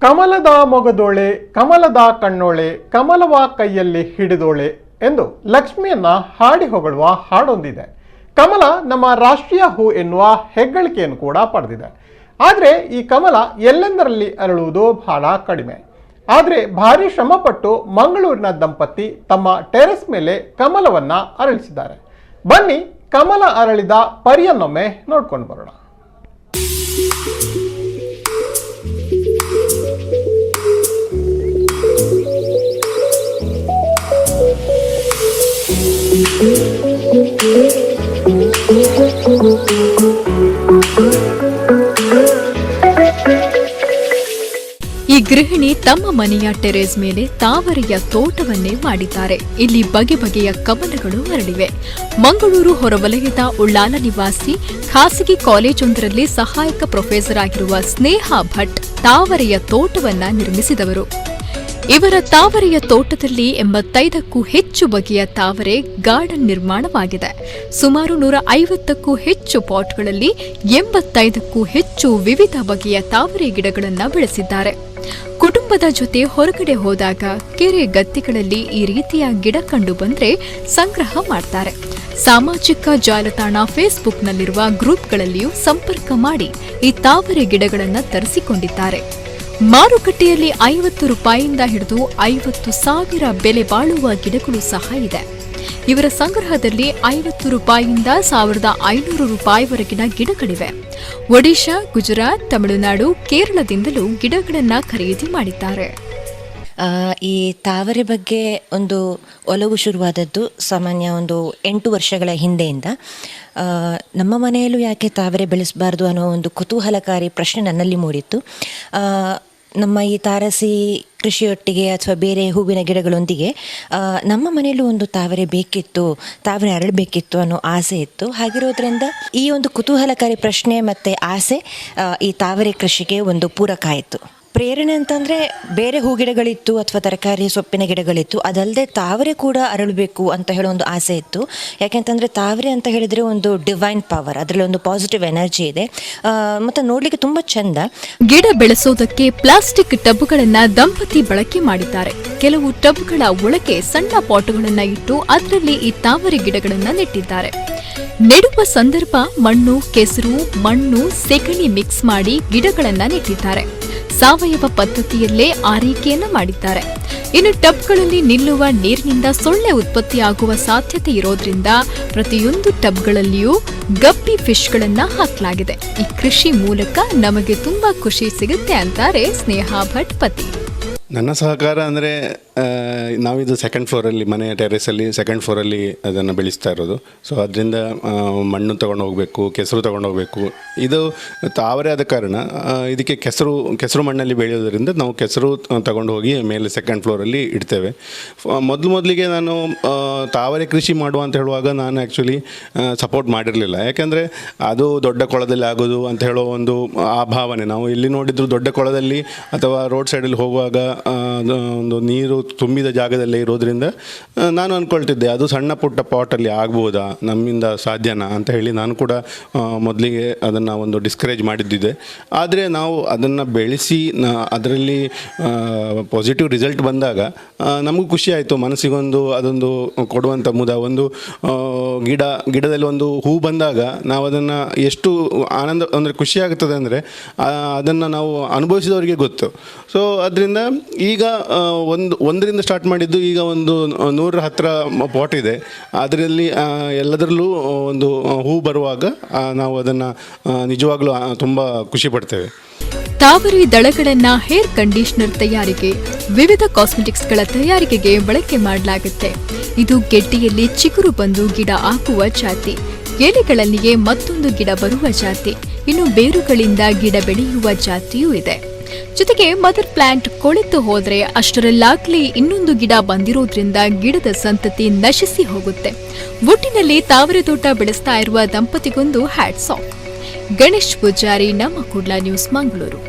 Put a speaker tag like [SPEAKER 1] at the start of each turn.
[SPEAKER 1] ಕಮಲದ ಮೊಗದೋಳೆ, ಕಮಲದ ಕಣ್ಣೋಳೆ, ಕಮಲವ ಕೈಯಲ್ಲಿ ಹಿಡಿದೋಳೆ ಎಂದು ಲಕ್ಷ್ಮಿಯನ್ನ ಹಾಡಿ ಹೊಗಳುವ ಹಾಡೊಂದಿದೆ. ಕಮಲ ನಮ್ಮ ರಾಷ್ಟ್ರೀಯ ಹೂ ಎನ್ನುವ ಹೆಗ್ಗಳಿಕೆಯನ್ನು ಕೂಡ ಪಡೆದಿದೆ. ಆದರೆ ಈ ಕಮಲ ಎಲ್ಲೆಂದರಲ್ಲಿ ಅರಳುವುದು ಬಹಳ ಕಡಿಮೆ. ಆದರೆ ಭಾರಿ ಶ್ರಮಪಟ್ಟು ಮಂಗಳೂರಿನ ದಂಪತಿ ತಮ್ಮ ಟೆರೆಸ್ ಮೇಲೆ ಕಮಲವನ್ನ ಅರಳಿಸಿದ್ದಾರೆ. ಬನ್ನಿ ಕಮಲ ಅರಳಿದ ಪರಿಯನ್ನೊಮ್ಮೆ ನೋಡ್ಕೊಂಡು ಬರೋಣ.
[SPEAKER 2] ಈ ಗೃಹಿಣಿ ತಮ್ಮ ಮನೆಯ ಟೆರೇಸ್ ಮೇಲೆ ತಾವರೆಯ ತೋಟವನ್ನೇ ಮಾಡಿದ್ದಾರೆ. ಇಲ್ಲಿ ಬಗೆ ಬಗೆಯ ಕಮಲಗಳು ಹರಡಿವೆ. ಮಂಗಳೂರು ಹೊರವಲಯದ ಉಳ್ಳಾಲ ನಿವಾಸಿ ಖಾಸಗಿ ಕಾಲೇಜೊಂದರಲ್ಲಿ ಸಹಾಯಕ ಪ್ರೊಫೆಸರ್ ಆಗಿರುವ ಸ್ನೇಹ ಭಟ್ ತಾವರೆಯ ತೋಟವನ್ನ ನಿರ್ಮಿಸಿದವರು. ಇವರ ತಾವರೆಯ ತೋಟದಲ್ಲಿ 85ಕ್ಕೂ ಹೆಚ್ಚು ಬಗೆಯ ತಾವರೆ ಗಾರ್ಡನ್ ನಿರ್ಮಾಣವಾಗಿದೆ. ಸುಮಾರು 150ಕ್ಕೂ ಹೆಚ್ಚು ಪಾಟ್ಗಳಲ್ಲಿ 85ಕ್ಕೂ ಹೆಚ್ಚು ವಿವಿಧ ಬಗೆಯ ತಾವರೆ ಗಿಡಗಳನ್ನು ಬೆಳೆಸಿದ್ದಾರೆ. ಕುಟುಂಬದ ಜೊತೆ ಹೊರಗಡೆ ಹೋದಾಗ ಕೆರೆ ಗದ್ದೆಗಳಲ್ಲಿ ಈ ರೀತಿಯ ಗಿಡ ಕಂಡು ಬಂದ್ರೆ ಸಂಗ್ರಹ ಮಾಡ್ತಾರೆ. ಸಾಮಾಜಿಕ ಜಾಲತಾಣ ಫೇಸ್ಬುಕ್ನಲ್ಲಿರುವ ಗ್ರೂಪ್ಗಳಲ್ಲಿಯೂ ಸಂಪರ್ಕ ಮಾಡಿ ಈ ತಾವರೆ ಗಿಡಗಳನ್ನು ತರಿಸಿಕೊಂಡಿದ್ದಾರೆ. ಮಾರುಕಟ್ಟೆಯಲ್ಲಿ 50 ರೂಪಾಯಿಯಿಂದ ಹಿಡಿದು 50,000 ಬೆಲೆ ಬಾಳುವ ಗಿಡಗಳು ಸಹ ಇದೆ. ಇವರ ಸಂಗ್ರಹದಲ್ಲಿ 50 ರೂಪಾಯಿಯಿಂದ 1,500 ರೂಪಾಯಿವರೆಗಿನ ಗಿಡಗಳಿವೆ. ಒಡಿಶಾ, ಗುಜರಾತ್, ತಮಿಳುನಾಡು, ಕೇರಳದಿಂದಲೂ ಗಿಡಗಳನ್ನು ಖರೀದಿ ಮಾಡಿದ್ದಾರೆ.
[SPEAKER 3] ಈ ತಾವರೆ ಬಗ್ಗೆ ಒಂದು ಒಲವು ಶುರುವಾದದ್ದು ಸಾಮಾನ್ಯ ಒಂದು 8 ವರ್ಷಗಳ ಹಿಂದೆಯಿಂದ. ನಮ್ಮ ಮನೆಯಲ್ಲೂ ಯಾಕೆ ತಾವರೆ ಬೆಳೆಸಬಾರ್ದು ಅನ್ನೋ ಒಂದು ಕುತೂಹಲಕಾರಿ ಪ್ರಶ್ನೆ ನನ್ನಲ್ಲಿ ಮೂಡಿತ್ತು. ನಮ್ಮ ಈ ತಾರಸಿ ಕೃಷಿಯೊಟ್ಟಿಗೆ ಅಥವಾ ಬೇರೆ ಹೂವಿನ ಗಿಡಗಳೊಂದಿಗೆ ನಮ್ಮ ಮನೆಯಲ್ಲೂ ಒಂದು ತಾವರೆ ಬೇಕಿತ್ತು, ತಾವರೆ ಅರಳಬೇಕಿತ್ತು ಅನ್ನೋ ಆಸೆ ಇತ್ತು. ಹಾಗಿರೋದ್ರಿಂದ ಈ ಒಂದು ಕುತೂಹಲಕಾರಿ ಪ್ರಶ್ನೆ ಮತ್ತು ಆಸೆ ಈ ತಾವರೆ ಕೃಷಿಗೆ ಒಂದು ಪೂರಕ ಆಯಿತು. ಪ್ರೇರಣೆ ಅಂತಂದರೆ ಬೇರೆ ಹೂ ಗಿಡಗಳಿತ್ತು ಅಥವಾ ತರಕಾರಿ ಸೊಪ್ಪಿನ ಗಿಡಗಳಿತ್ತು, ಅದಲ್ಲದೆ ತಾವರೆ ಕೂಡ ಅರಳಬೇಕು ಅಂತ ಹೇಳೋ ಒಂದು ಆಸೆ ಇತ್ತು. ಯಾಕೆಂತಂದರೆ ತಾವರೆ ಅಂತ ಹೇಳಿದರೆ ಒಂದು ಡಿವೈನ್ ಪವರ್, ಅದರಲ್ಲಿ ಒಂದು ಪಾಸಿಟಿವ್ ಎನರ್ಜಿ ಇದೆ ಮತ್ತು ನೋಡಲಿಕ್ಕೆ ತುಂಬ ಚೆಂದ.
[SPEAKER 2] ಗಿಡ ಬೆಳೆಸೋದಕ್ಕೆ ಪ್ಲಾಸ್ಟಿಕ್ ಟಬ್ಗಳನ್ನು ದಂಪತಿ ಬಳಕೆ ಮಾಡಿದ್ದಾರೆ. ಕೆಲವು ಟಬ್ಗಳ ಒಳಗೆ ಸಣ್ಣ ಪಾಟ್ಗಳನ್ನು ಇಟ್ಟು ಅದರಲ್ಲಿ ಈ ತಾವರೆ ಗಿಡಗಳನ್ನು ನೆಟ್ಟಿದ್ದಾರೆ. ನೆಡುವ ಸಂದರ್ಭ ಮಣ್ಣು, ಕೆಸರು, ಮಣ್ಣು, ಸೆಗಣಿ ಮಿಕ್ಸ್ ಮಾಡಿ ಗಿಡಗಳನ್ನು ನೆಟ್ಟಿದ್ದಾರೆ. ಸಾವಯವ ಪದ್ಧತಿಯಲ್ಲೇ ಆರೈಕೆಯನ್ನ ಮಾಡಿದ್ದಾರೆ. ಇನ್ನು ಟಬ್ಗಳಲ್ಲಿ ನಿಲ್ಲುವ ನೀರಿನಿಂದ ಸೊಳ್ಳೆ ಉತ್ಪತ್ತಿಯಾಗುವ ಸಾಧ್ಯತೆ ಇರೋದ್ರಿಂದ ಪ್ರತಿಯೊಂದು ಟಬ್ಗಳಲ್ಲಿಯೂ ಗಪ್ಪಿ ಫಿಶ್ಗಳನ್ನ ಹಾಕಲಾಗಿದೆ. ಈ ಕೃಷಿ ಮೂಲಕ ನಮಗೆ ತುಂಬಾ ಖುಷಿ ಸಿಗುತ್ತೆ ಅಂತಾರೆ ಸ್ನೇಹ ಭಟ್ ಪತಿ.
[SPEAKER 4] ನನ್ನ ಸಹಕಾರ ಅಂದರೆ ನಾವಿದು ಸೆಕೆಂಡ್ ಫ್ಲೋರಲ್ಲಿ, ಮನೆಯ ಟೆರೆಸಲ್ಲಿ ಸೆಕೆಂಡ್ ಫ್ಲೋರಲ್ಲಿ ಅದನ್ನು ಬೆಳೆಸ್ತಾ ಇರೋದು. ಸೊ ಅದರಿಂದ ಮಣ್ಣು ತೊಗೊಂಡು ಹೋಗಬೇಕು, ಕೆಸರು ತೊಗೊಂಡು ಹೋಗಬೇಕು. ಇದು ತಾವರೆ ಆದ ಕಾರಣ ಇದಕ್ಕೆ ಕೆಸರು ಮಣ್ಣಲ್ಲಿ ಬೆಳೆಯೋದರಿಂದ ನಾವು ಕೆಸರು ತಗೊಂಡು ಹೋಗಿ ಮೇಲೆ ಸೆಕೆಂಡ್ ಫ್ಲೋರಲ್ಲಿ ಇಡ್ತೇವೆ. ಮೊದಲಿಗೆ ನಾನು ತಾವರೆ ಕೃಷಿ ಮಾಡುವ ಅಂತ ಹೇಳುವಾಗ ನಾನು ಆ್ಯಕ್ಚುಲಿ ಸಪೋರ್ಟ್ ಮಾಡಿರಲಿಲ್ಲ. ಯಾಕೆಂದರೆ ಅದು ದೊಡ್ಡ ಕೊಳದಲ್ಲಿ ಆಗೋದು ಅಂತ ಹೇಳೋ ಒಂದು ಆ ಭಾವನೆ. ನಾವು ಇಲ್ಲಿ ನೋಡಿದ್ರು ದೊಡ್ಡ ಕೊಳದಲ್ಲಿ ಅಥವಾ ರೋಡ್ ಸೈಡಲ್ಲಿ ಹೋಗುವಾಗ ಒಂದು ನೀರು ತುಂಬಿದ ಜಾಗದಲ್ಲೇ ಇರೋದ್ರಿಂದ ನಾನು ಅಂದ್ಕೊಳ್ತಿದ್ದೆ ಅದು ಸಣ್ಣ ಪುಟ್ಟ ಪಾಟಲ್ಲಿ ಆಗ್ಬೋದಾ, ನಮ್ಮಿಂದ ಸಾಧ್ಯನಾ ಅಂತ ಹೇಳಿ ನಾನು ಕೂಡ ಮೊದಲಿಗೆ ಅದನ್ನು ಒಂದು ಡಿಸ್ಕರೇಜ್ ಮಾಡಿದ್ದಿದೆ. ಆದರೆ ನಾವು ಅದನ್ನು ಬೆಳೆಸಿ ಅದರಲ್ಲಿ ಪಾಸಿಟಿವ್ ರಿಸಲ್ಟ್ ಬಂದಾಗ ನಮಗೂ ಖುಷಿ ಆಯಿತು. ಮನಸ್ಸಿಗೊಂದು ಅದೊಂದು ಕೊಡುವಂಥ ಮುದ. ಒಂದು ಗಿಡದಲ್ಲಿ ಒಂದು ಹೂ ಬಂದಾಗ ನಾವು ಅದನ್ನು ಎಷ್ಟು ಆನಂದ ಅಂದರೆ ಖುಷಿ ಆಗುತ್ತದೆ ಅಂದರೆ ಅದನ್ನು ನಾವು ಅನುಭವಿಸಿದವರಿಗೆ ಗೊತ್ತು. ಸೊ ಅದರಿಂದ ಈಗ ಒಂದರಿಂದ ಸ್ಟಾರ್ಟ್ ಮಾಡಿದ್ದು ಈಗ ಒಂದು 100 ಹತ್ತಿರ ಪಾಟ್ ಇದೆ. ಅದರಲ್ಲಿ ಎಲ್ಲದರಲ್ಲೂ ಒಂದು ಹೂ ಬರುವಾಗ ನಾವು ಅದನ್ನು ನಿಜವಾಗ್ಲೂ ತುಂಬ ಖುಷಿ ಪಡ್ತೇವೆ.
[SPEAKER 2] ತಾವರೆ ದಳಗಳನ್ನ ಹೇರ್ ಕಂಡೀಷನರ್ ತಯಾರಿಗೆ, ವಿವಿಧ ಕಾಸ್ಮೆಟಿಕ್ಸ್ಗಳ ತಯಾರಿಕೆಗೆ ಬಳಕೆ ಮಾಡಲಾಗುತ್ತೆ. ಇದು ಗೆಡ್ಡೆಯಲ್ಲಿ ಚಿಗುರು ಬಂದು ಗಿಡ ಆಗುವ ಜಾತಿ, ಎಲೆಗಳಲ್ಲಿಯೇ ಮತ್ತೊಂದು ಗಿಡ ಬರುವ ಜಾತಿ, ಇನ್ನು ಬೇರುಗಳಿಂದ ಗಿಡ ಬೆಳೆಯುವ ಜಾತಿಯೂ ಇದೆ. ಜೊತೆಗೆ ಮದರ್ ಪ್ಲಾಂಟ್ ಕೊಳೆತು ಹೋದ್ರೆ ಅಷ್ಟರಲ್ಲಾಗ್ಲೇ ಇನ್ನೊಂದು ಗಿಡ ಬಂದಿರೋದ್ರಿಂದ ಗಿಡದ ಸಂತತಿ ನಶಿಸಿ ಹೋಗುತ್ತೆ. ಒಟ್ಟಿನಲ್ಲಿ ತಾವರೆ ತೋಟ ಬೆಳೆಸ್ತಾ ಇರುವ ದಂಪತಿಗೊಂದು ಹ್ಯಾಟ್ಸ್ ಆಫ್. ಗಣೇಶ್ ಪೂಜಾರಿ, ನಮ್ಮ ಕುಡ್ಲ ನ್ಯೂಸ್, ಮಂಗಳೂರು.